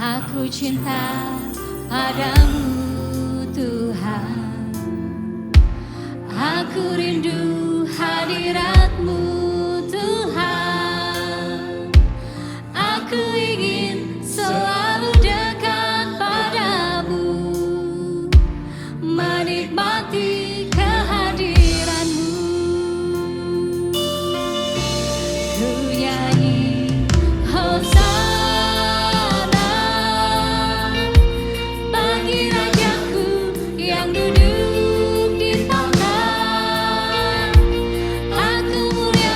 Aku cinta padamu Tuhan. Aku rindu hadirat-Mu Tuhan. Aku ingin selalu dekat padamu, menikmati kehadiran-Mu. Ku nyanyi Hosana bagi Rajaku yang duduk di tahta. Aku mulia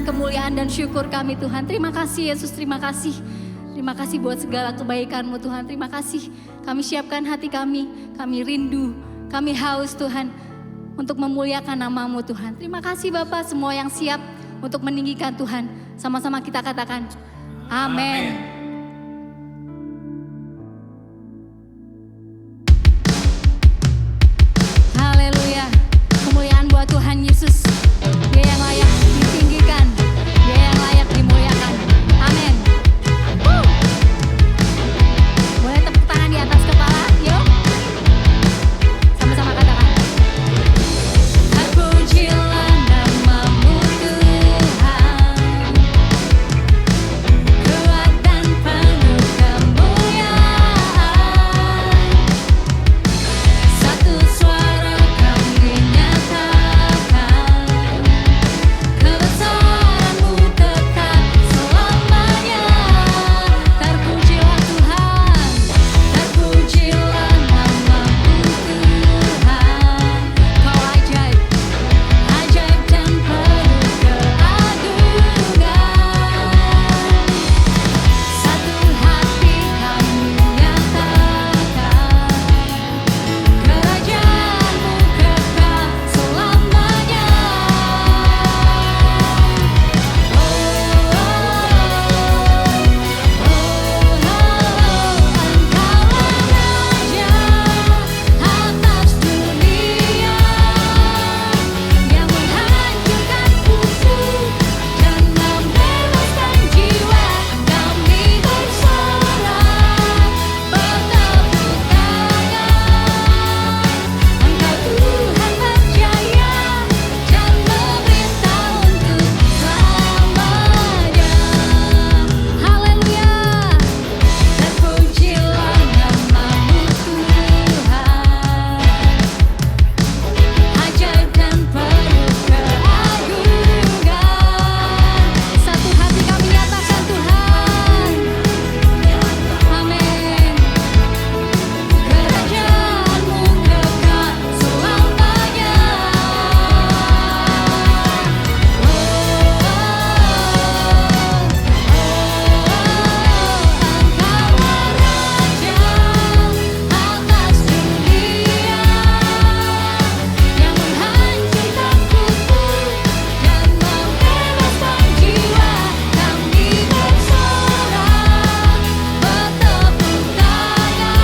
kemuliaan dan syukur kami Tuhan. Terima kasih Yesus, terima kasih. Terima kasih buat segala kebaikan-Mu Tuhan. Terima kasih. Kami siapkan hati kami rindu, kami haus Tuhan untuk memuliakan nama-Mu Tuhan. Terima kasih Bapa, semua yang siap untuk meninggikan Tuhan. Sama-sama kita katakan, amin. Kemuliaan buat Tuhan Yesus. Dia yang layak ditinggikan, Dia yang layak dimuliakan. Amin. Boleh tepuk tangan di atas kepala, yuk. Sama-sama katakan. Terpujilah nama-Mu Tuhan, kuat dan penuh kemuliaan. Satu suara kami nyatakan, kebesaran-Mu tetap selamanya. Terpujilah Tuhan, terpujilah nama-Mu Tuhan. Kau ajaib, ajaib dan penuh keagungan. Satu hati kami nyatakan, kerajaan-Mu kekal selamanya. Engkaulah Raja atas dunia, yang menghancurkan kufur dan membebaskan jiwa. Kami bersorak bertepuk tangan. Engkau Tuhan berjaya dan memerintah untuk selamanya. Haleluya. Terpujilah nama-Mu Tuhan, ajaib dan penuh keagungan. Satu hati kami nyatakan Tuhan, amin. Kerajaan-Mu kekal selamanya. Engkaulah Raja atas dunia, yang menghancurkan kufur dan membebaskan jiwa. Kami bersorak bertepuk tangan.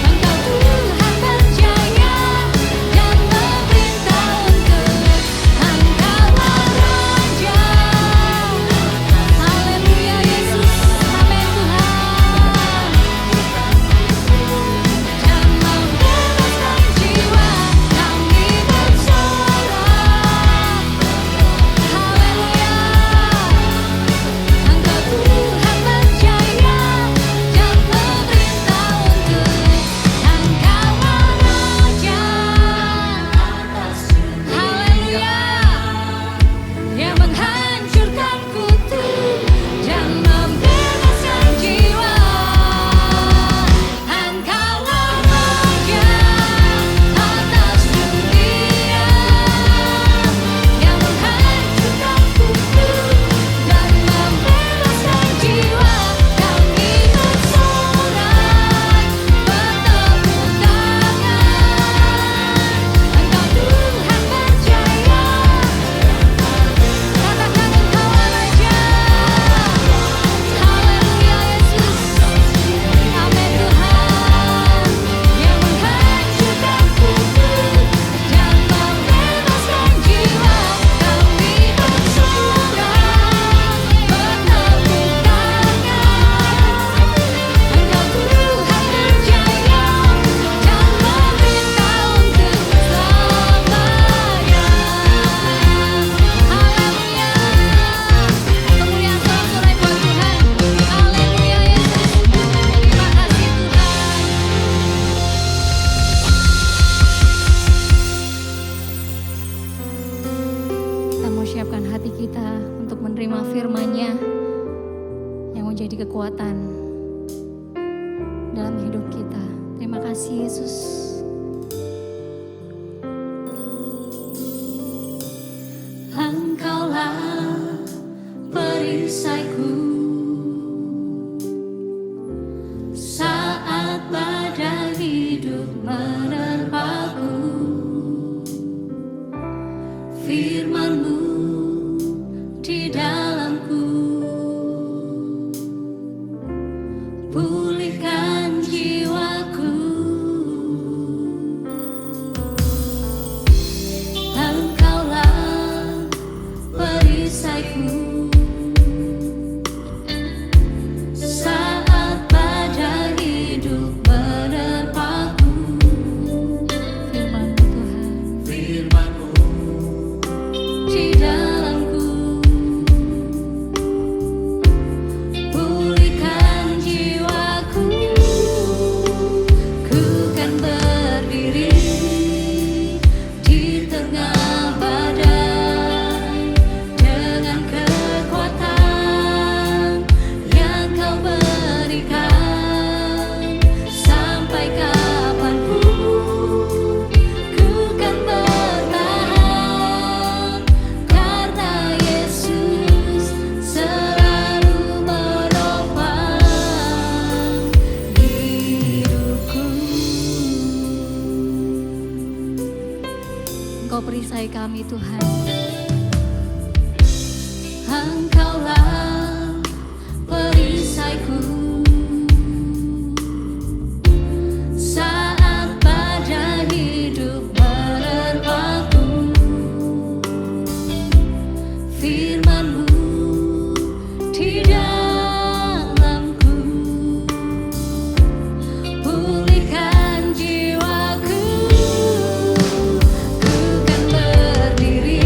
Engkau Tuhan berjaya dan memerintah untuk. Engkaulah Raja. Haleluya Yesus, amin Tuhan. Dan membebaskan jiwa. Kami bersorak. Haleluya. Engkau Tuhan berjaya dan memerintah untuk. Engkaulah Raja atas dunia. Haleluya. Yang menghancurkan kutuk dan membebaskan jiwa. Engkaulah Raja atas dunia, yang menghancurkan kutuk dan membebaskan jiwa. Kami bersorak bertepuk tangan. Engkau Tuhan berjaya. Katakan Engkaulah Raja. Haleluya Yesus, amin Tuhan. Yang menghancurkan kutuk dan membebaskan jiwa. Kami bersorak bertepuk tangan. Engkau Tuhan berjaya dan memerintah untuk selamanya. Haleluya. Kemuliaan sorak-sorai buat Tuhan. Haleluya Yesus. Terima kasih Tuhan. Kita mau siapkan hati kita untuk menerima firman-Nya yang menjadi kekuatan dalam hidup kita. Terima kasih Yesus. Engkaulah perisaiku saat badai hidup menerpaku. Firman-Mu di dalamku, pulihkan jiwaku. Engkaulah perisaiku saat badai hidup menerpaku. Firman-Mu Tuhan, Firman-Mu di dalamku, pulihkan jiwaku. Ku kan berdiri di tengah badai dengan kekuatan yang Kau berikan. Sampai kapanpun ku kan bertahan, karena Yesus selalu menopang hidupku. Engkau perisai kami Tuhan. Engkaulah perisaiku saat badai hidup menerpaku. Firman-Mu di dalamku, pulihkan jiwaku. Ku kan berdiri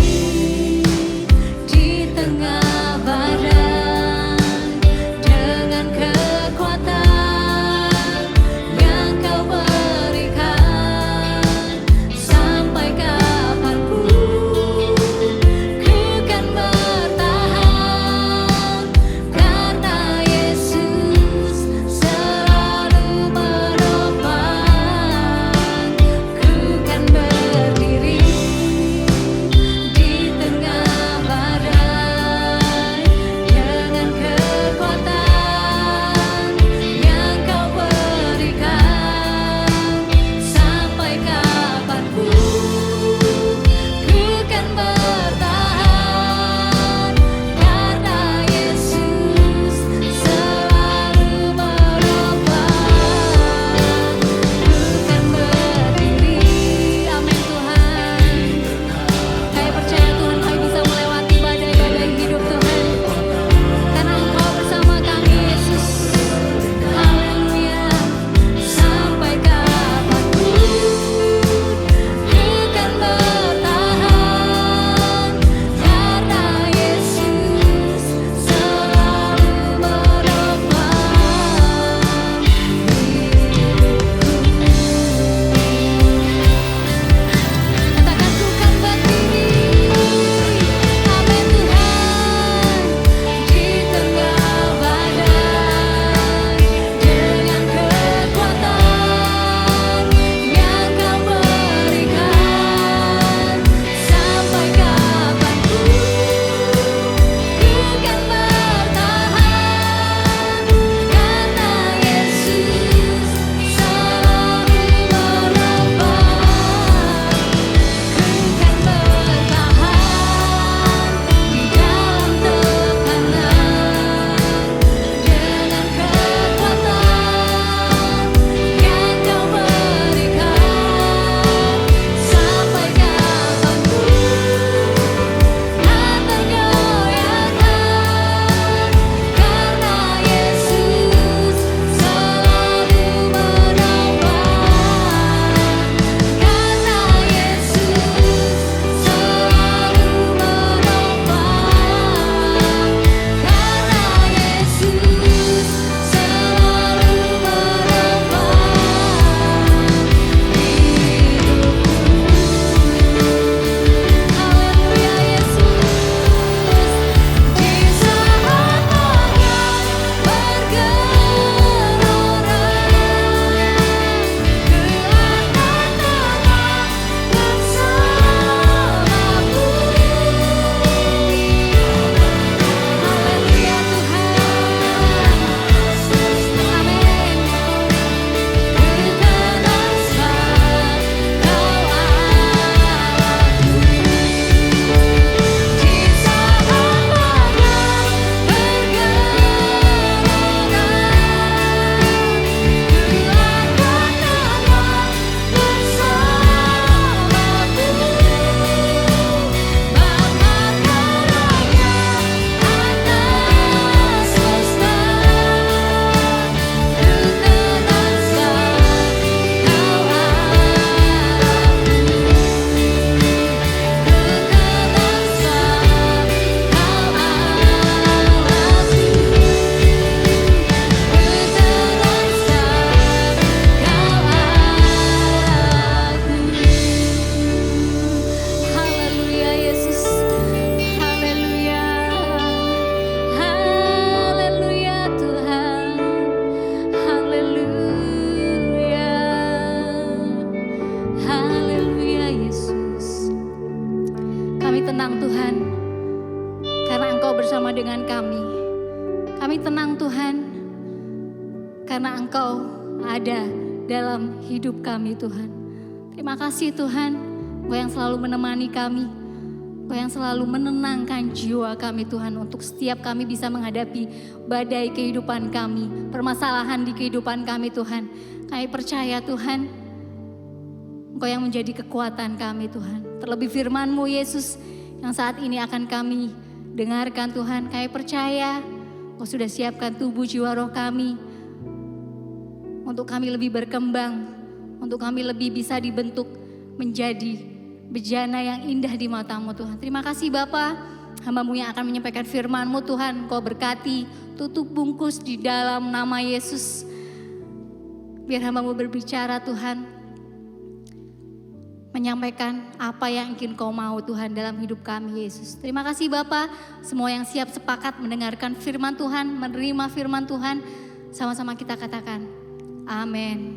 karena Engkau ada dalam hidup kami Tuhan. Terima kasih Tuhan, Engkau yang selalu menemani kami, Engkau yang selalu menenangkan jiwa kami Tuhan, untuk setiap kami bisa menghadapi badai kehidupan kami, permasalahan di kehidupan kami Tuhan. Kami percaya Tuhan, Engkau yang menjadi kekuatan kami Tuhan. Terlebih firman-Mu Yesus yang saat ini akan kami dengarkan Tuhan. Kami percaya Engkau sudah siapkan tubuh jiwa roh kami untuk kami lebih berkembang, untuk kami lebih bisa dibentuk menjadi bejana yang indah di mata-Mu Tuhan. Terima kasih Bapa, hamba-Mu yang akan menyampaikan firman-Mu Tuhan. Kau berkati, tutup bungkus di dalam nama Yesus. Biar hamba-Mu berbicara Tuhan, menyampaikan apa yang ingin Kau mau Tuhan dalam hidup kami Yesus. Terima kasih Bapa, semua yang siap sepakat mendengarkan firman Tuhan, menerima firman Tuhan, sama-sama kita katakan amin.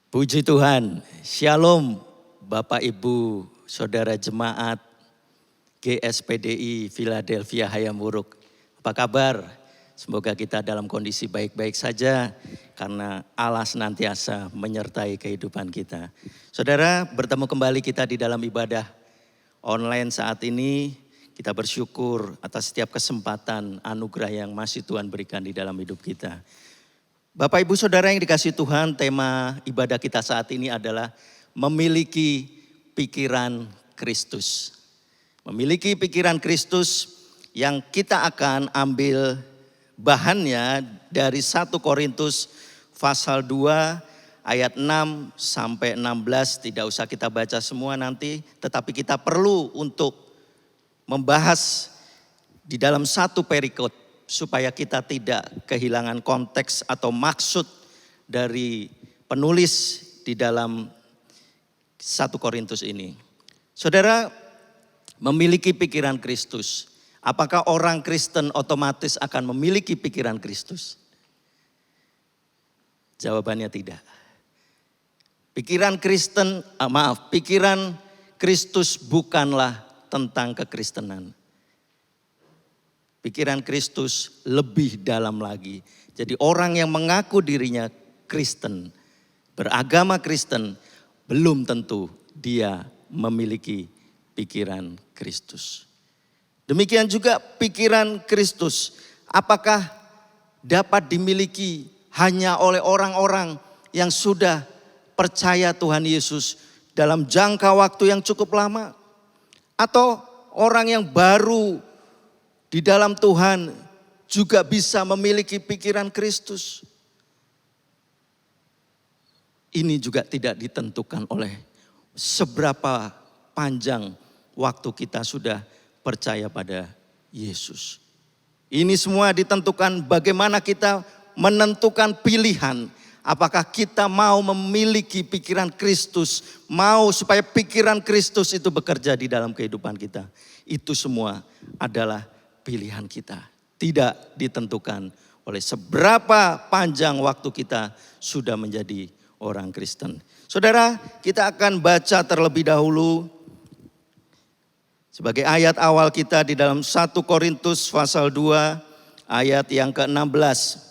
Puji Tuhan, Shalom Bapak Ibu Saudara Jemaat GSPDI Philadelphia Hayamuruk. Apa kabar? Semoga kita dalam kondisi baik-baik saja karena Allah senantiasa menyertai kehidupan kita. Saudara, bertemu kembali kita di dalam ibadah online saat ini. Kita bersyukur atas setiap kesempatan anugerah yang masih Tuhan berikan di dalam hidup kita. Bapak Ibu Saudara yang dikasihi Tuhan, tema ibadah kita saat ini adalah memiliki pikiran Kristus. Memiliki pikiran Kristus yang kita akan ambil bahannya dari 1 Korintus pasal 2 ayat 6 sampai 16. Tidak usah kita baca semua nanti, tetapi kita perlu untuk membahas di dalam satu perikop supaya kita tidak kehilangan konteks atau maksud dari penulis di dalam 1 Korintus ini. Saudara, memiliki pikiran Kristus. Apakah orang Kristen otomatis akan memiliki pikiran Kristus? Jawabannya tidak. Pikiran Kristus bukanlah tentang kekristenan. Pikiran Kristus lebih dalam lagi. Jadi orang yang mengaku dirinya Kristen, beragama Kristen, belum tentu dia memiliki pikiran Kristus. Demikian juga pikiran Kristus, apakah dapat dimiliki hanya oleh orang-orang yang sudah percaya Tuhan Yesus dalam jangka waktu yang cukup lama? Atau orang yang baru di dalam Tuhan juga bisa memiliki pikiran Kristus? Ini juga tidak ditentukan oleh seberapa panjang waktu kita sudah percaya pada Yesus. Ini semua ditentukan bagaimana kita menentukan pilihan. Apakah kita mau memiliki pikiran Kristus, mau supaya pikiran Kristus itu bekerja di dalam kehidupan kita. Itu semua adalah pilihan kita. Tidak ditentukan oleh seberapa panjang waktu kita sudah menjadi orang Kristen. Saudara, kita akan baca terlebih dahulu sebagai ayat awal kita di dalam 1 Korintus pasal 2 ayat yang ke-16.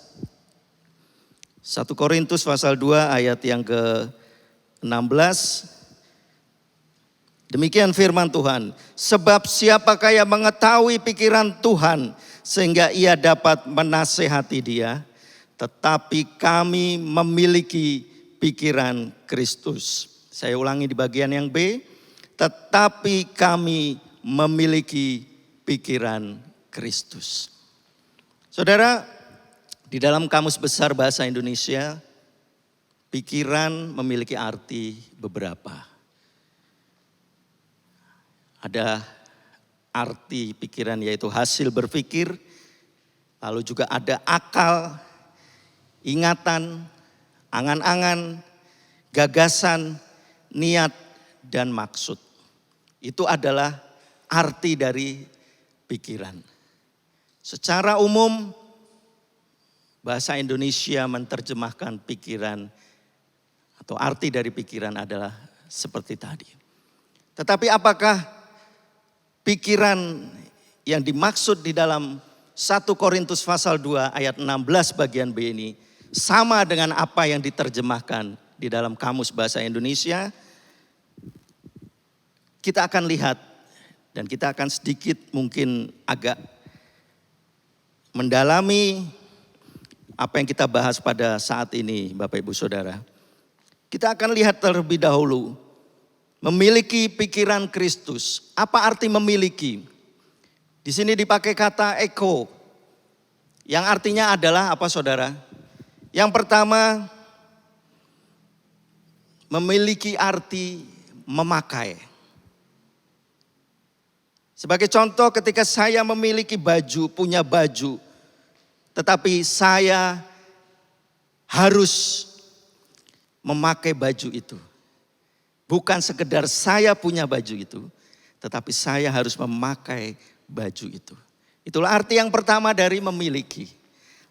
1 Korintus pasal 2 ayat yang ke-16. Demikian firman Tuhan. Sebab siapakah yang mengetahui pikiran Tuhan sehingga ia dapat menasehati dia. Tetapi kami memiliki pikiran Kristus. Saya ulangi di bagian yang B. Tetapi kami memiliki pikiran Kristus. Saudara, di dalam Kamus Besar Bahasa Indonesia, pikiran memiliki arti beberapa. Ada arti pikiran yaitu hasil berpikir, lalu juga ada akal, ingatan, angan-angan, gagasan, niat, dan maksud. Itu adalah arti dari pikiran. Secara umum, bahasa Indonesia menerjemahkan pikiran atau arti dari pikiran adalah seperti tadi. Tetapi apakah pikiran yang dimaksud di dalam 1 Korintus pasal 2 ayat 16 bagian B ini sama dengan apa yang diterjemahkan di dalam Kamus Bahasa Indonesia. Kita akan lihat dan kita akan sedikit mungkin agak mendalami apa yang kita bahas pada saat ini, Bapak Ibu Saudara. Kita akan lihat terlebih dahulu, memiliki pikiran Kristus. Apa arti memiliki? Di sini dipakai kata eko, yang artinya adalah apa saudara? Yang pertama, memiliki arti memakai. Sebagai contoh, ketika saya memiliki baju, punya baju, tetapi saya harus memakai baju itu. Bukan sekedar saya punya baju itu, tetapi saya harus memakai baju itu. Itulah arti yang pertama dari memiliki.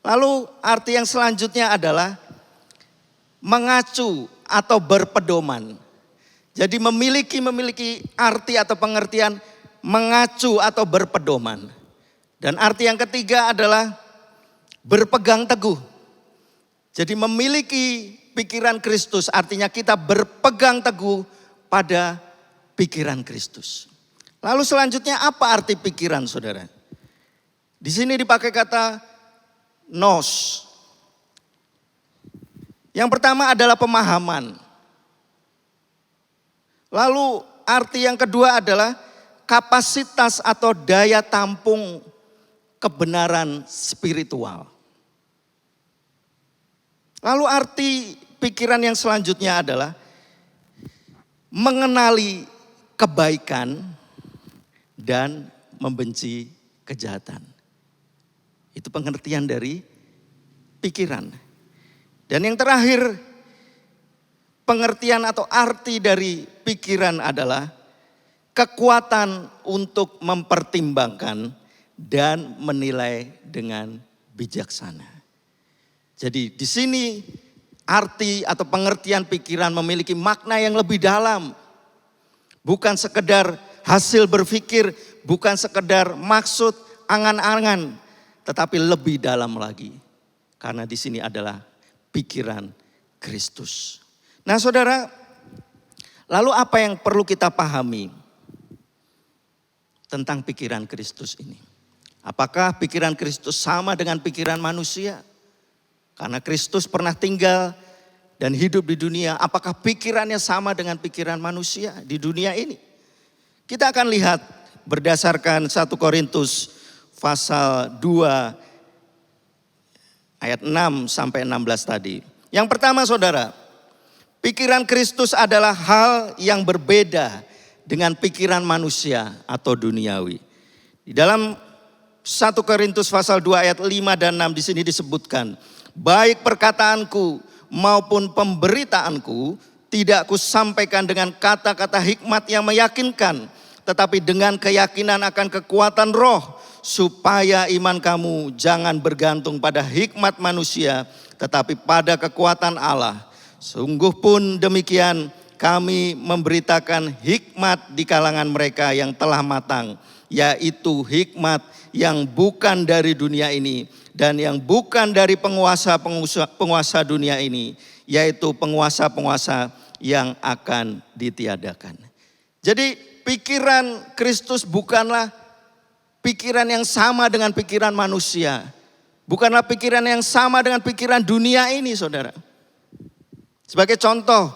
Lalu arti yang selanjutnya adalah mengacu atau berpedoman. Jadi memiliki arti atau pengertian mengacu atau berpedoman. Dan arti yang ketiga adalah berpegang teguh. Jadi memiliki pikiran Kristus artinya kita berpegang teguh pada pikiran Kristus. Lalu selanjutnya apa arti pikiran saudara? Di sini dipakai kata nous. Yang pertama adalah pemahaman. Lalu arti yang kedua adalah kapasitas atau daya tampung kebenaran spiritual. Lalu arti pikiran yang selanjutnya adalah mengenali kebaikan dan membenci kejahatan. Itu pengertian dari pikiran. Dan yang terakhir, pengertian atau arti dari pikiran adalah kekuatan untuk mempertimbangkan dan menilai dengan bijaksana. Jadi di sini arti atau pengertian pikiran memiliki makna yang lebih dalam. Bukan sekedar hasil berpikir, bukan sekedar maksud angan-angan, tetapi lebih dalam lagi. Karena di sini adalah pikiran Kristus. Nah saudara, lalu apa yang perlu kita pahami tentang pikiran Kristus ini? Apakah pikiran Kristus sama dengan pikiran manusia? Karena Kristus pernah tinggal dan hidup di dunia, apakah pikirannya sama dengan pikiran manusia di dunia ini? Kita akan lihat berdasarkan 1 Korintus pasal 2 ayat 6 sampai 16 tadi. Yang pertama saudara, pikiran Kristus adalah hal yang berbeda dengan pikiran manusia atau duniawi. Di dalam 1 Korintus pasal 2 ayat 5 dan 6 di sini disebutkan, baik perkataanku maupun pemberitaanku tidak kusampaikan dengan kata-kata hikmat yang meyakinkan, tetapi dengan keyakinan akan kekuatan roh, supaya iman kamu jangan bergantung pada hikmat manusia, tetapi pada kekuatan Allah. Sungguh pun demikian kami memberitakan hikmat di kalangan mereka yang telah matang, yaitu hikmat yang bukan dari dunia ini dan yang bukan dari penguasa dunia ini, yaitu penguasa-penguasa yang akan ditiadakan. Jadi pikiran Kristus bukanlah pikiran yang sama dengan pikiran manusia. Bukanlah pikiran yang sama dengan pikiran dunia ini saudara. Sebagai contoh,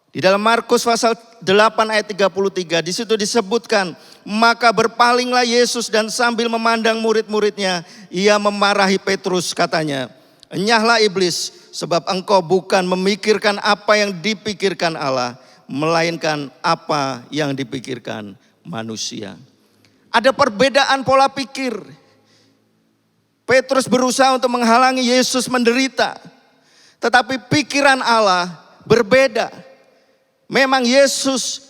di dalam Markus pasal 8 ayat 33 di situ disebutkan, maka berpalinglah Yesus dan sambil memandang murid-muridnya, ia memarahi Petrus katanya, enyahlah iblis, sebab engkau bukan memikirkan apa yang dipikirkan Allah, melainkan apa yang dipikirkan manusia. Ada perbedaan pola pikir. Petrus berusaha untuk menghalangi Yesus menderita, tetapi pikiran Allah berbeda. Memang Yesus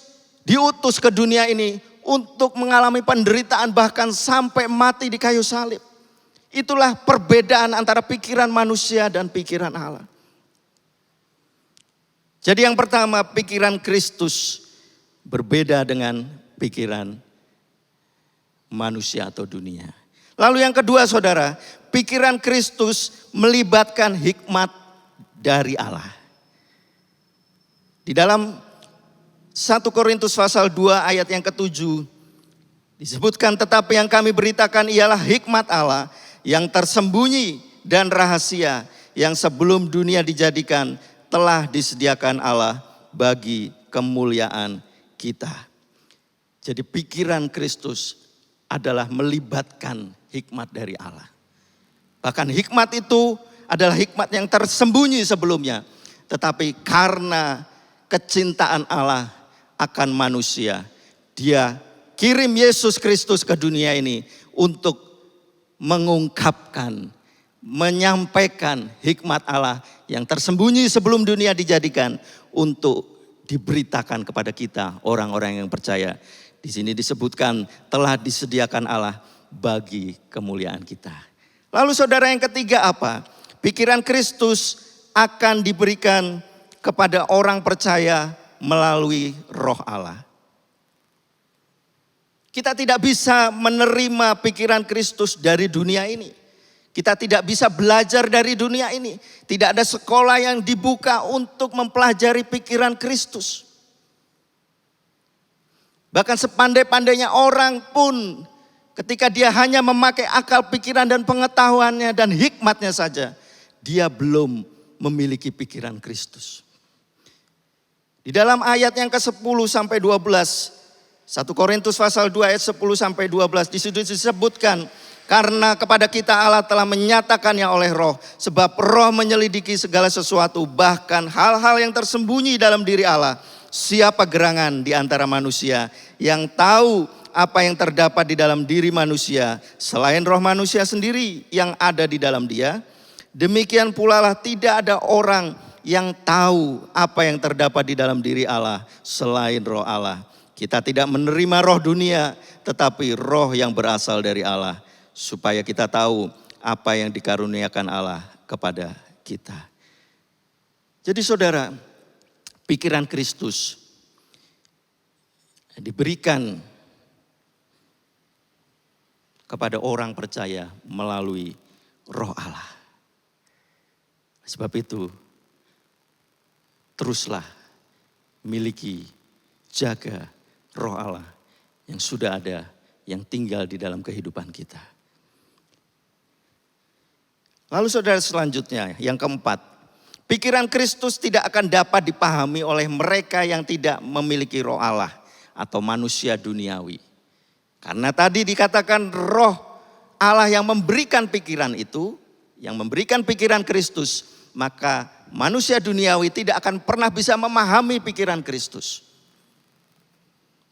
diutus ke dunia ini untuk mengalami penderitaan bahkan sampai mati di kayu salib. Itulah perbedaan antara pikiran manusia dan pikiran Allah. Jadi yang pertama, pikiran Kristus berbeda dengan pikiran manusia atau dunia. Lalu yang kedua saudara, pikiran Kristus melibatkan hikmat dari Allah. Di dalam 1 Korintus pasal 2 ayat yang ke-7 disebutkan, tetapi yang kami beritakan ialah hikmat Allah yang tersembunyi dan rahasia yang sebelum dunia dijadikan telah disediakan Allah bagi kemuliaan kita. Jadi pikiran Kristus adalah melibatkan hikmat dari Allah. Bahkan hikmat itu adalah hikmat yang tersembunyi sebelumnya. Tetapi karena kecintaan Allah akan manusia, Dia kirim Yesus Kristus ke dunia ini untuk mengungkapkan, menyampaikan hikmat Allah yang tersembunyi sebelum dunia dijadikan untuk diberitakan kepada kita orang-orang yang percaya. Di sini disebutkan telah disediakan Allah bagi kemuliaan kita. Lalu saudara yang ketiga apa? Pikiran Kristus akan diberikan kepada orang percaya melalui Roh Allah. Kita tidak bisa menerima pikiran Kristus dari dunia ini. Kita tidak bisa belajar dari dunia ini. Tidak ada sekolah yang dibuka untuk mempelajari pikiran Kristus. Bahkan sepandai-pandainya orang pun ketika dia hanya memakai akal pikiran dan pengetahuannya dan hikmatnya saja, dia belum memiliki pikiran Kristus. Di dalam ayat yang ke-10 sampai 12, 1 Korintus pasal 2 ayat 10 sampai 12 di situ disebutkan, karena kepada kita Allah telah menyatakannya oleh Roh, sebab Roh menyelidiki segala sesuatu, bahkan hal-hal yang tersembunyi dalam diri Allah. Siapa gerangan di antara manusia yang tahu apa yang terdapat di dalam diri manusia selain roh manusia sendiri yang ada di dalam dia? Demikian pula lah tidak ada orang yang tahu apa yang terdapat di dalam diri Allah selain roh Allah. Kita tidak menerima roh dunia, tetapi roh yang berasal dari Allah, supaya kita tahu apa yang dikaruniakan Allah kepada kita. Jadi saudara, pikiran Kristus diberikan kepada orang percaya melalui Roh Allah. Sebab itu, teruslah miliki, jaga Roh Allah yang sudah ada, yang tinggal di dalam kehidupan kita. Lalu saudara selanjutnya, yang keempat, pikiran Kristus tidak akan dapat dipahami oleh mereka yang tidak memiliki Roh Allah atau manusia duniawi. Karena tadi dikatakan Roh Allah yang memberikan pikiran itu, yang memberikan pikiran Kristus, maka manusia duniawi tidak akan pernah bisa memahami pikiran Kristus.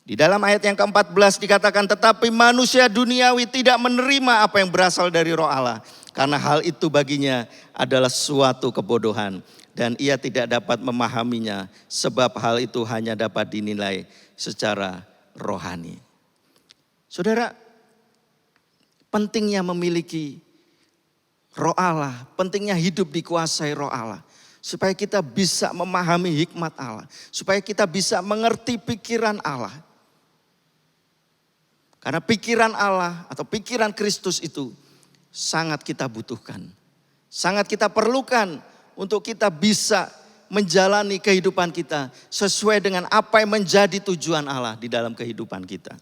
Di dalam ayat yang ke-14 dikatakan, tetapi manusia duniawi tidak menerima apa yang berasal dari Roh Allah, karena hal itu baginya adalah suatu kebodohan dan ia tidak dapat memahaminya, sebab hal itu hanya dapat dinilai secara rohani. Saudara, pentingnya memiliki Roh Allah, pentingnya hidup dikuasai Roh Allah, supaya kita bisa memahami hikmat Allah, supaya kita bisa mengerti pikiran Allah. Karena pikiran Allah atau pikiran Kristus itu sangat kita butuhkan. Sangat kita perlukan untuk kita bisa menjalani kehidupan kita sesuai dengan apa yang menjadi tujuan Allah di dalam kehidupan kita.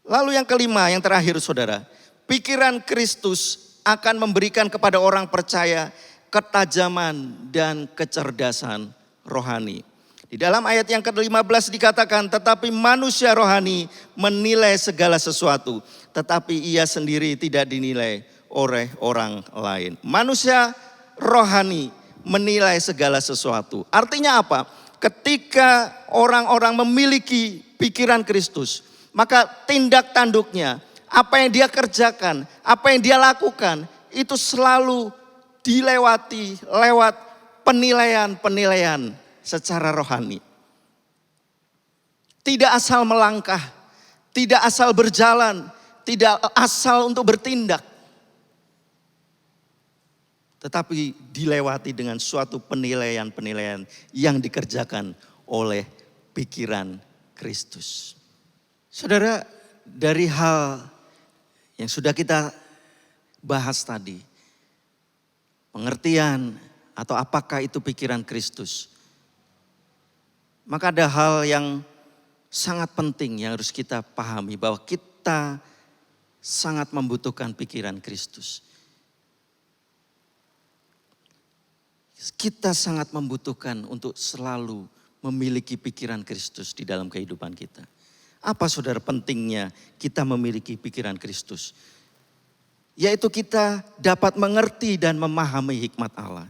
Lalu yang kelima, yang terakhir saudara, pikiran Kristus akan memberikan kepada orang percaya ketajaman dan kecerdasan rohani. Di dalam ayat yang ke-15 dikatakan, tetapi manusia rohani menilai segala sesuatu, tetapi ia sendiri tidak dinilai oleh orang lain. Manusia rohani menilai segala sesuatu. Artinya apa? Ketika orang-orang memiliki pikiran Kristus, maka tindak tanduknya, apa yang dia kerjakan, apa yang dia lakukan, itu selalu dilewati lewat penilaian-penilaian secara rohani. Tidak asal melangkah, tidak asal berjalan, tidak asal untuk bertindak. Tetapi dilewati dengan suatu penilaian-penilaian yang dikerjakan oleh pikiran Kristus. Saudara, dari hal yang sudah kita bahas tadi, pengertian atau apakah itu pikiran Kristus, maka ada hal yang sangat penting yang harus kita pahami, bahwa kita sangat membutuhkan pikiran Kristus. Kita sangat membutuhkan untuk selalu memiliki pikiran Kristus di dalam kehidupan kita. Apa saudara pentingnya kita memiliki pikiran Kristus? Yaitu kita dapat mengerti dan memahami hikmat Allah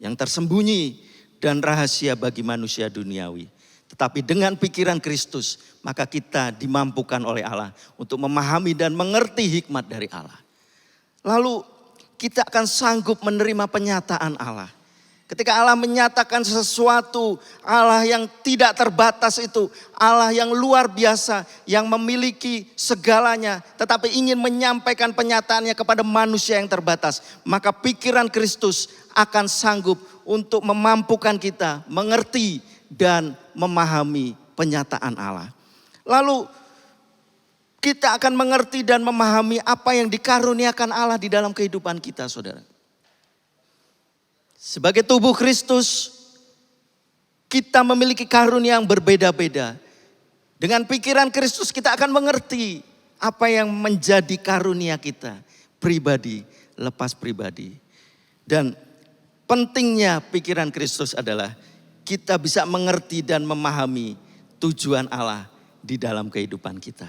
yang tersembunyi dan rahasia bagi manusia duniawi. Tetapi dengan pikiran Kristus, maka kita dimampukan oleh Allah untuk memahami dan mengerti hikmat dari Allah. Lalu kita akan sanggup menerima penyataan Allah. Ketika Allah menyatakan sesuatu, Allah yang tidak terbatas itu, Allah yang luar biasa, yang memiliki segalanya, tetapi ingin menyampaikan penyataannya kepada manusia yang terbatas, maka pikiran Kristus akan sanggup untuk memampukan kita mengerti dan memahami penyataan Allah. Lalu kita akan mengerti dan memahami apa yang dikaruniakan Allah di dalam kehidupan kita, saudara. Sebagai tubuh Kristus, kita memiliki karunia yang berbeda-beda. Dengan pikiran Kristus kita akan mengerti apa yang menjadi karunia kita, pribadi, lepas pribadi. Dan pentingnya pikiran Kristus adalah kita bisa mengerti dan memahami tujuan Allah di dalam kehidupan kita.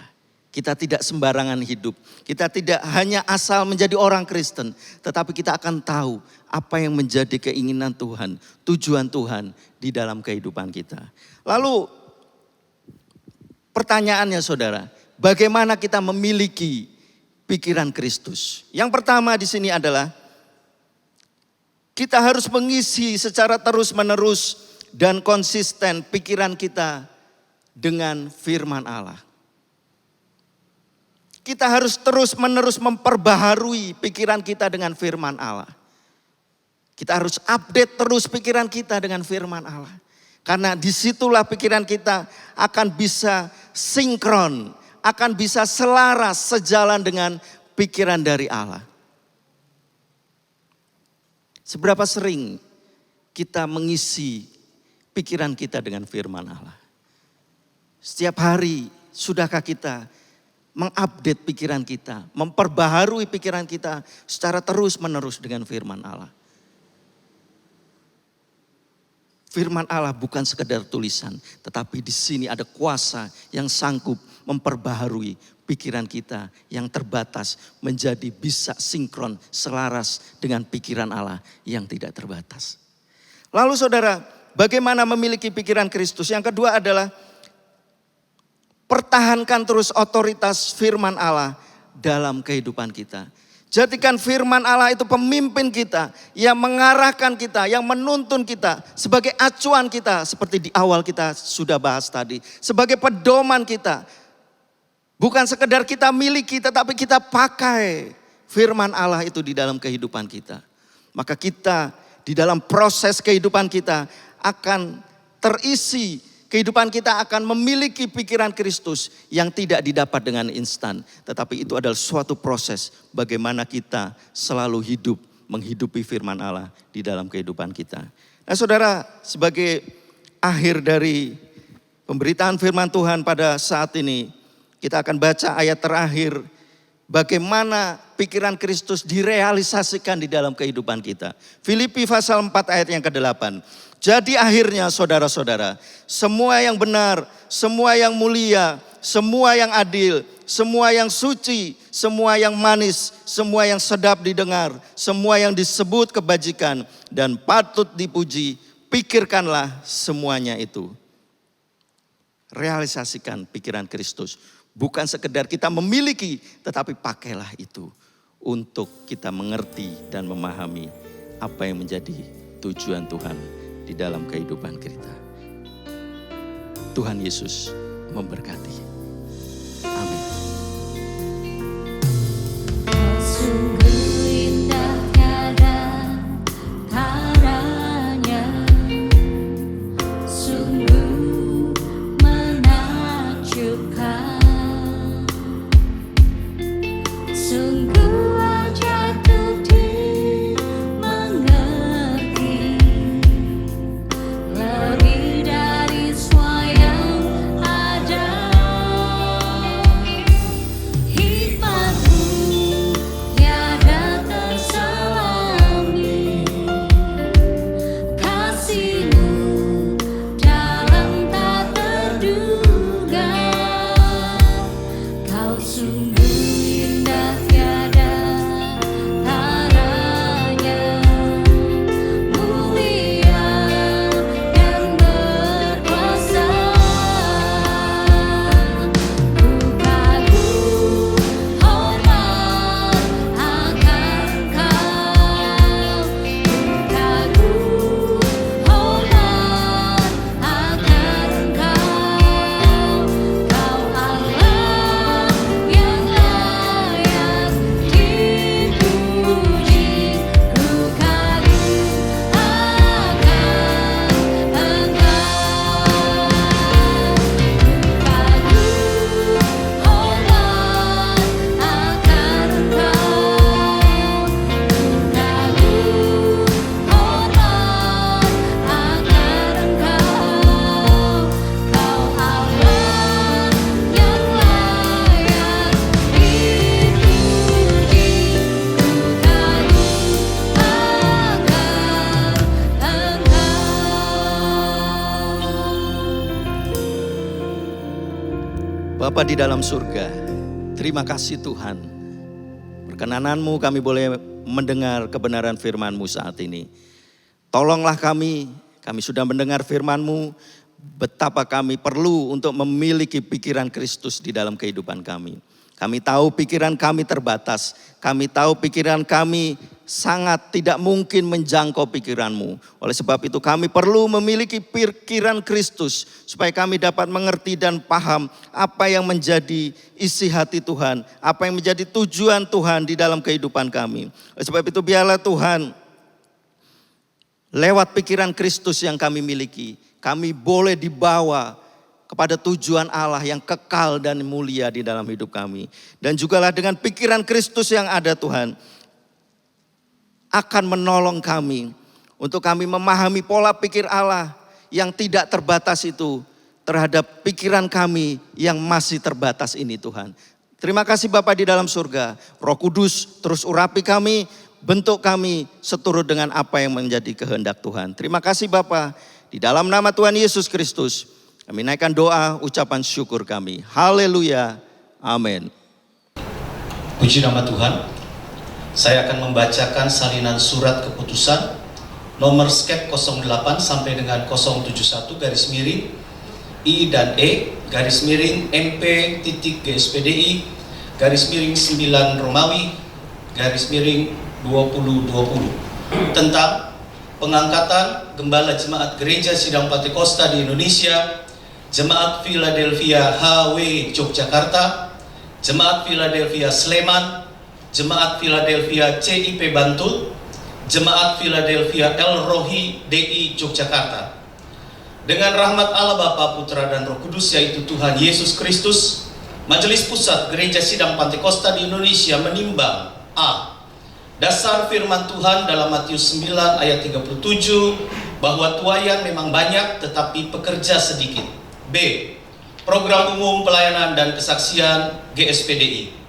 Kita tidak sembarangan hidup. Kita tidak hanya asal menjadi orang Kristen. Tetapi kita akan tahu apa yang menjadi keinginan Tuhan, tujuan Tuhan di dalam kehidupan kita. Lalu pertanyaannya saudara, bagaimana kita memiliki pikiran Kristus? Yang pertama di sini adalah kita harus mengisi secara terus-menerus dan konsisten pikiran kita dengan firman Allah. Kita harus terus-menerus memperbaharui pikiran kita dengan firman Allah. Kita harus update terus pikiran kita dengan firman Allah. Karena disitulah pikiran kita akan bisa sinkron, akan bisa selaras sejalan dengan pikiran dari Allah. Seberapa sering kita mengisi pikiran kita dengan firman Allah? Setiap hari sudahkah kita mengupdate pikiran kita, memperbaharui pikiran kita secara terus-menerus dengan firman Allah? Firman Allah bukan sekedar tulisan, tetapi di sini ada kuasa yang sanggup memperbaharui pikiran kita yang terbatas menjadi bisa sinkron, selaras dengan pikiran Allah yang tidak terbatas. Lalu saudara, bagaimana memiliki pikiran Kristus? Yang kedua adalah pertahankan terus otoritas firman Allah dalam kehidupan kita. Jadikan firman Allah itu pemimpin kita, yang mengarahkan kita, yang menuntun kita, sebagai acuan kita, seperti di awal kita sudah bahas tadi, sebagai pedoman kita. Bukan sekedar kita miliki, tetapi kita pakai firman Allah itu di dalam kehidupan kita. Maka kita di dalam proses kehidupan kita akan terisi. Kehidupan kita akan memiliki pikiran Kristus yang tidak didapat dengan instan. Tetapi itu adalah suatu proses bagaimana kita selalu hidup, menghidupi firman Allah di dalam kehidupan kita. Nah saudara, sebagai akhir dari pemberitaan firman Tuhan pada saat ini, kita akan baca ayat terakhir. Bagaimana pikiran Kristus direalisasikan di dalam kehidupan kita. Filipi pasal 4 ayat yang ke-8. Jadi akhirnya saudara-saudara, semua yang benar, semua yang mulia, semua yang adil, semua yang suci, semua yang manis, semua yang sedap didengar, semua yang disebut kebajikan dan patut dipuji, pikirkanlah semuanya itu. Realisasikan pikiran Kristus. Bukan sekedar kita memiliki, tetapi pakailah itu untuk kita mengerti dan memahami apa yang menjadi tujuan Tuhan di dalam kehidupan kita. Tuhan Yesus memberkati. Amin. Sungguh indah karanya, sungguh menakjubkan. Sungguh aja tuh dimengerti, lebih dari semua yang ada. Hikmatmu tiada terselami, kasihmu dalam tak terduga. Kau sungguh indah tiada taranya, mulia dan berkuasa. Ku kagum hormat akan Kau, ku kagum hormat akan Kau. Kau Allah yang layak dipuji, ku kagum akan Engkau. Ku kagum hormat akan Engkau, ku kagum hormat akan Engkau. Kau Allah yang layak dipuji, ku kagum akan Engkau. Bapa di dalam surga, terima kasih Tuhan. Perkenananmu kami boleh mendengar kebenaran firman-Mu saat ini. Tolonglah kami sudah mendengar firman-Mu, betapa kami perlu untuk memiliki pikiran Kristus di dalam kehidupan kami. Kami tahu pikiran kami terbatas, kami tahu pikiran kami sangat tidak mungkin menjangkau pikiran-Mu. Oleh sebab itu kami perlu memiliki pikiran Kristus supaya kami dapat mengerti dan paham apa yang menjadi isi hati Tuhan, apa yang menjadi tujuan Tuhan di dalam kehidupan kami. Oleh sebab itu biarlah Tuhan, lewat pikiran Kristus yang kami miliki, kami boleh dibawa kepada tujuan Allah yang kekal dan mulia di dalam hidup kami. Dan jugalah dengan pikiran Kristus yang ada Tuhan, akan menolong kami untuk kami memahami pola pikir Allah yang tidak terbatas itu terhadap pikiran kami yang masih terbatas ini Tuhan. Terima kasih Bapa di dalam surga. Roh Kudus terus urapi kami, bentuk kami seturut dengan apa yang menjadi kehendak Tuhan. Terima kasih Bapa, di dalam nama Tuhan Yesus Kristus kami naikkan doa ucapan syukur kami. Haleluya. Amin. Puji nama Tuhan. Saya akan membacakan salinan surat keputusan nomor skep 08 sampai dengan 071 garis miring I dan E garis miring MP titik GSPDI garis miring 9 Romawi garis miring 2020 tentang pengangkatan Gembala Jemaat Gereja Sidang Pantekosta di Indonesia, Jemaat Philadelphia HW Yogyakarta, Jemaat Philadelphia Sleman, Jemaat Philadelphia CIP Bantul, Jemaat Philadelphia El Rohi DI Yogyakarta. Dengan rahmat Allah Bapa, Putra dan Roh Kudus yaitu Tuhan Yesus Kristus, Majelis Pusat Gereja Sidang Pantekosta di Indonesia menimbang A. Dasar firman Tuhan dalam Matius 9 ayat 37 bahwa tuaian memang banyak tetapi pekerja sedikit. B. Program umum pelayanan dan kesaksian GSPDI.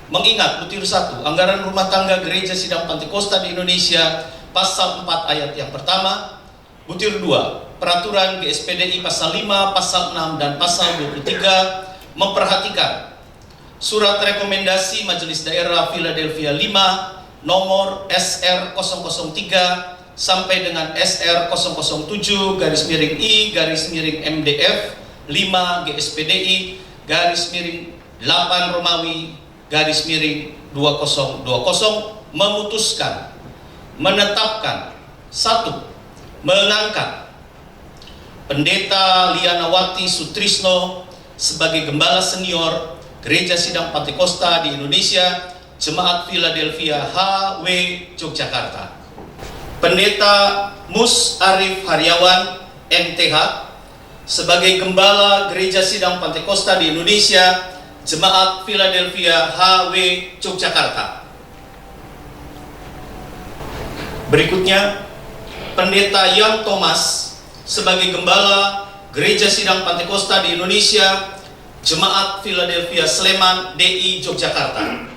Mengingat butir 1 anggaran rumah tangga Gereja Sidang Pantekosta di Indonesia pasal 4 ayat yang pertama, butir 2 peraturan GSPDI pasal 5, pasal 6 dan pasal 23 memperhatikan surat rekomendasi Majelis Daerah Philadelphia 5 nomor SR 003 sampai dengan SR 007 garis miring I garis miring MDF 5 GSPDI garis miring 8 Romawi garis miring 2020 memutuskan menetapkan 1. Mengangkat Pendeta Lianawati Sutrisno sebagai Gembala Senior Gereja Sidang Pantekosta di Indonesia, Jemaat Philadelphia HW Yogyakarta. Pendeta Mus Arif Haryawan MTH sebagai Gembala Gereja Sidang Pantekosta di Indonesia, Jemaat Philadelphia HW Yogyakarta. Berikutnya, Pendeta Yan Thomas sebagai Gembala Gereja Sidang Pantekosta di Indonesia, Jemaat Philadelphia Sleman DI Yogyakarta.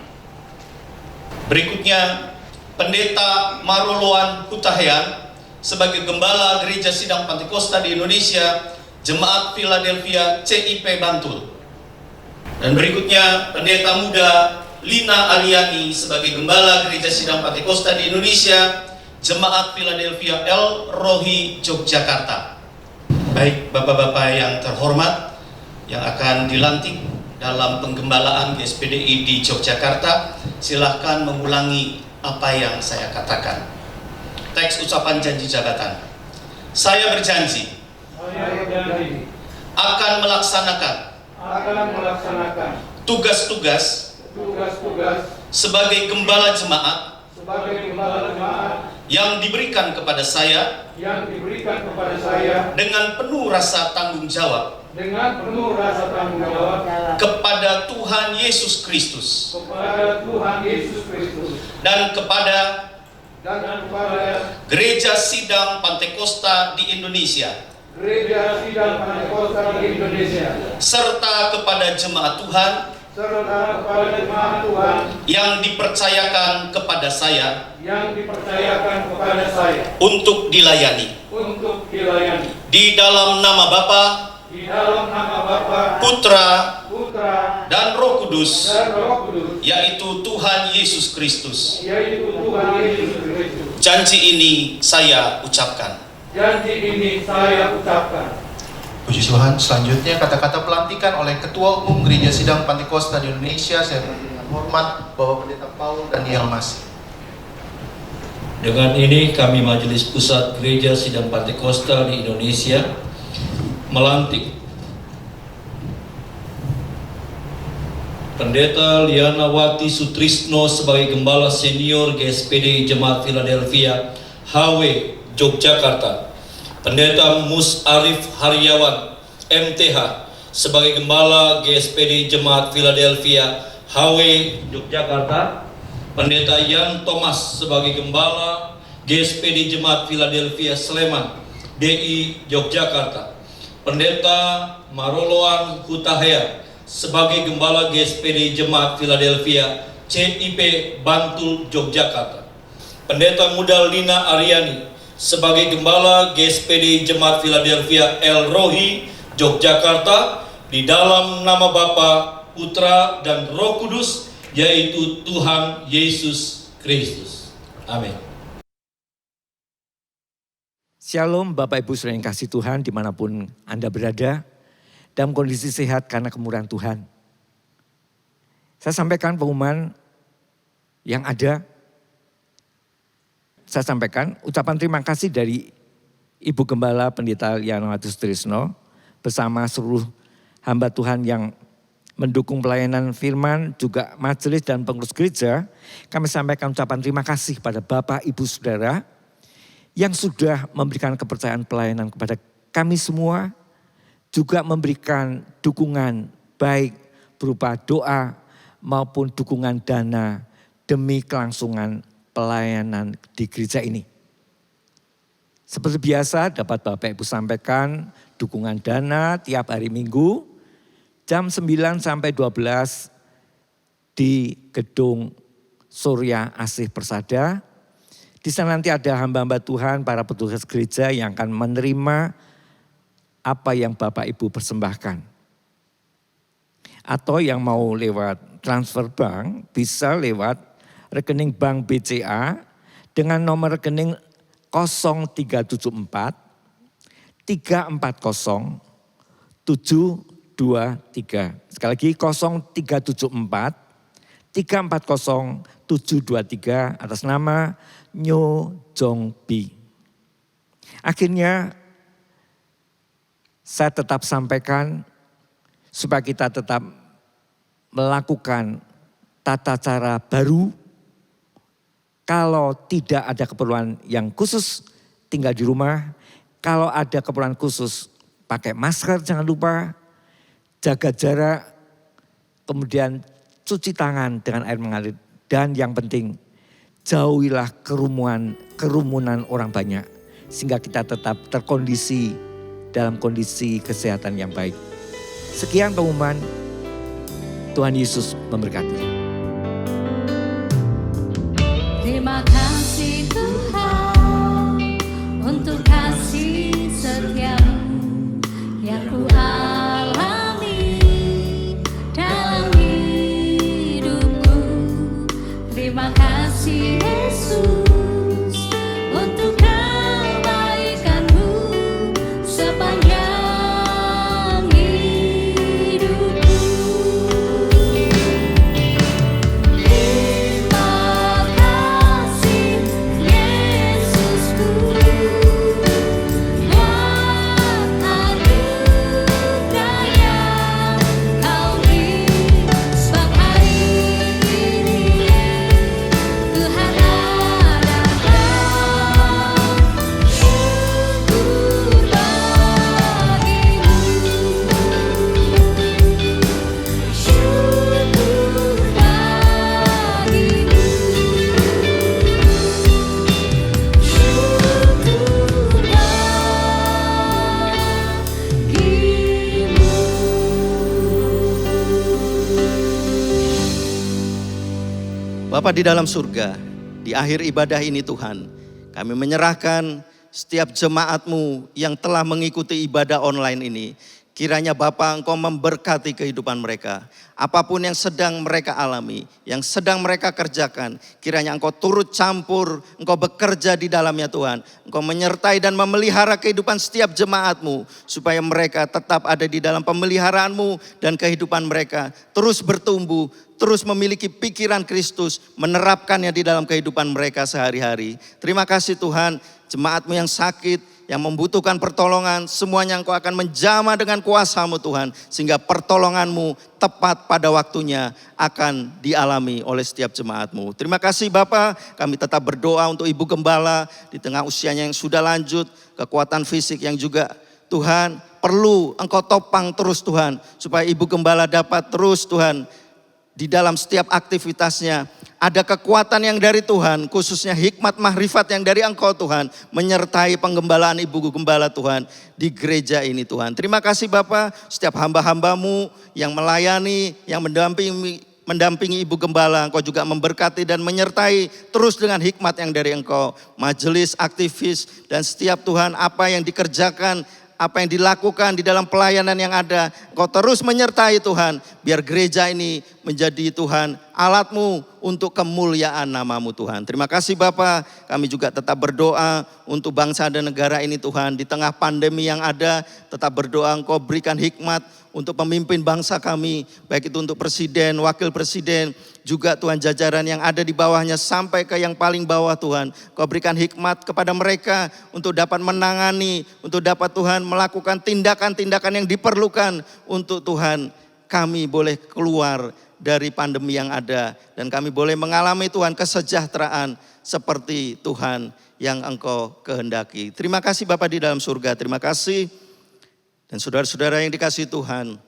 Berikutnya, Pendeta Maroloan Hutahian sebagai Gembala Gereja Sidang Pantekosta di Indonesia, Jemaat Philadelphia CIP Bantul. Dan berikutnya, Pendeta Muda Lina Aryani sebagai Gembala Gereja Sidang Pantekosta di Indonesia, Jemaat Philadelphia El Rohi Yogyakarta. Baik Bapak-Bapak yang terhormat yang akan dilantik dalam penggembalaan GSPDI di Yogyakarta, silahkan mengulangi apa yang saya katakan. Teks ucapan janji jabatan. Saya berjanji akan melaksanakan tugas-tugas sebagai gembala jemaat yang diberikan kepada saya dengan penuh rasa tanggung jawab kepada Tuhan Yesus Kristus dan kepada Gereja Sidang Pantekosta di Indonesia serta kepada jemaat Tuhan yang dipercayakan kepada saya untuk dilayani di dalam nama Bapa, Putra, dan Roh Kudus, yaitu Tuhan Yesus Kristus. Janji ini saya ucapkan. Puji Tuhan. Selanjutnya kata-kata pelantikan oleh Ketua Umum Gereja Sidang Pantekosta di Indonesia. Saya dengan hormat Bapak Pendeta Paul Daniel Mas. Dengan ini kami Majelis Pusat Gereja Sidang Pantekosta di Indonesia melantik Pendeta Liana Wati Sutrisno sebagai Gembala Senior GSPD Jemaat Philadelphia HW Yogyakarta, Pendeta Mus Arif Haryawan MTH sebagai Gembala GSPD Jemaat Philadelphia HW Yogyakarta, Pendeta Yan Thomas sebagai Gembala GSPD Jemaat Philadelphia Sleman DI Yogyakarta, Pendeta Maroloan Hutahian sebagai Gembala GSPD Jemaat Philadelphia CIP Bantul Yogyakarta, Pendeta Muda Lina Aryani sebagai Gembala GSPD Jemaat Philadelphia El Rohi Yogyakarta di dalam nama Bapa, Putra, dan Roh Kudus, yaitu Tuhan Yesus Kristus. Amin. Shalom Bapak Ibu saudara yang kasih Tuhan dimanapun Anda berada, dalam kondisi sehat karena kemurahan Tuhan. Saya sampaikan pengumuman yang ada. Saya sampaikan ucapan terima kasih dari Ibu Gembala Pendeta Liana Wati Sutrisno bersama seluruh hamba Tuhan yang mendukung pelayanan firman, juga majelis dan pengurus gereja. Kami sampaikan ucapan terima kasih kepada Bapak, Ibu, Saudara yang sudah memberikan kepercayaan pelayanan kepada kami semua, juga memberikan dukungan baik berupa doa maupun dukungan dana demi kelangsungan pelayanan di gereja ini. Seperti biasa dapat Bapak Ibu sampaikan dukungan dana tiap hari Minggu jam 9 sampai 12 di Gedung Surya Asih Persada. Di sana nanti ada hamba-hamba Tuhan, para petugas gereja yang akan menerima apa yang Bapak Ibu persembahkan. Atau yang mau lewat transfer bank bisa lewat rekening bank BCA dengan nomor rekening 0374 340 723. Sekali lagi 0374 340 723 atas nama Nyo Jongbi. Akhirnya saya tetap sampaikan supaya kita tetap melakukan tata cara baru. Kalau tidak ada keperluan yang khusus, tinggal di rumah. Kalau ada keperluan khusus, pakai masker jangan lupa. Jaga jarak. kemudian cuci tangan dengan air mengalir. Dan yang penting, jauhilah kerumunan orang banyak. Sehingga kita tetap terkondisi dalam kondisi kesehatan yang baik. Sekian pengumuman, Tuhan Yesus memberkati. Terima kasih Tuhan untuk kasih setiamu yang ku alami dalam hidupku. Terima kasih Yesus untuk kebaikanmu sepanjang hidupku. Terima kasih Yesusku buat anugerah yang kau beri. Sebab hari ini Tuhan adalah syukur bagimu. Syukur bagimu. Syukur bagimu. Bapa di dalam surga, di akhir ibadah ini Tuhan, kami menyerahkan setiap jemaat-Mu yang telah mengikuti ibadah online ini. Kiranya Bapa Engkau memberkati kehidupan mereka. Apapun yang sedang mereka alami, yang sedang mereka kerjakan, kiranya Engkau turut campur, Engkau bekerja di dalamnya Tuhan. Engkau menyertai dan memelihara kehidupan setiap jemaat-Mu, supaya mereka tetap ada di dalam pemeliharaan-Mu dan kehidupan mereka terus bertumbuh, terus memiliki pikiran Kristus, menerapkannya di dalam kehidupan mereka sehari-hari. Terima kasih Tuhan, jemaat-Mu yang sakit, yang membutuhkan pertolongan, semuanya Engkau akan menjamah dengan kuasa-Mu Tuhan, sehingga pertolongan-Mu tepat pada waktunya akan dialami oleh setiap jemaat-Mu. Terima kasih Bapa, kami tetap berdoa untuk Ibu Gembala di tengah usianya yang sudah lanjut, kekuatan fisik yang juga Tuhan perlu Engkau topang terus Tuhan, supaya Ibu Gembala dapat terus Tuhan di dalam setiap aktivitasnya. Ada kekuatan yang dari Tuhan, khususnya hikmat mahrifat yang dari Engkau Tuhan, menyertai penggembalaan Ibu Gembala Tuhan di gereja ini Tuhan. Terima kasih Bapa, setiap hamba-hamba-Mu yang melayani, yang mendampingi Ibu Gembala, Engkau juga memberkati dan menyertai terus dengan hikmat yang dari Engkau. Majelis, aktivis, dan setiap Tuhan apa yang dikerjakan, apa yang dilakukan di dalam pelayanan yang ada, Engkau terus menyertai Tuhan, biar gereja ini menjadi Tuhan alat-Mu untuk kemuliaan nama-Mu Tuhan. Terima kasih Bapa, kami juga tetap berdoa untuk bangsa dan negara ini Tuhan, di tengah pandemi yang ada, tetap berdoa Engkau berikan hikmat untuk pemimpin bangsa kami, baik itu untuk presiden, wakil presiden, juga Tuhan jajaran yang ada di bawahnya sampai ke yang paling bawah Tuhan. Kau berikan hikmat kepada mereka untuk dapat menangani, untuk dapat Tuhan melakukan tindakan-tindakan yang diperlukan untuk Tuhan kami boleh keluar dari pandemi yang ada. Dan kami boleh mengalami Tuhan kesejahteraan seperti Tuhan yang Engkau kehendaki. Terima kasih Bapa di dalam surga, terima kasih. Dan saudara-saudara yang dikasihi Tuhan,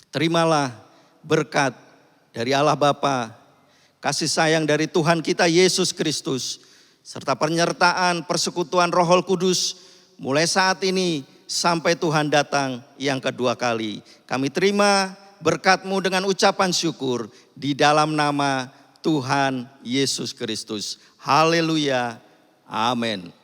terimalah berkat dari Allah Bapa, kasih sayang dari Tuhan kita Yesus Kristus, serta penyertaan persekutuan Roh Kudus mulai saat ini sampai Tuhan datang yang kedua kali. Kami terima berkat-Mu dengan ucapan syukur di dalam nama Tuhan Yesus Kristus. Haleluya. Amin.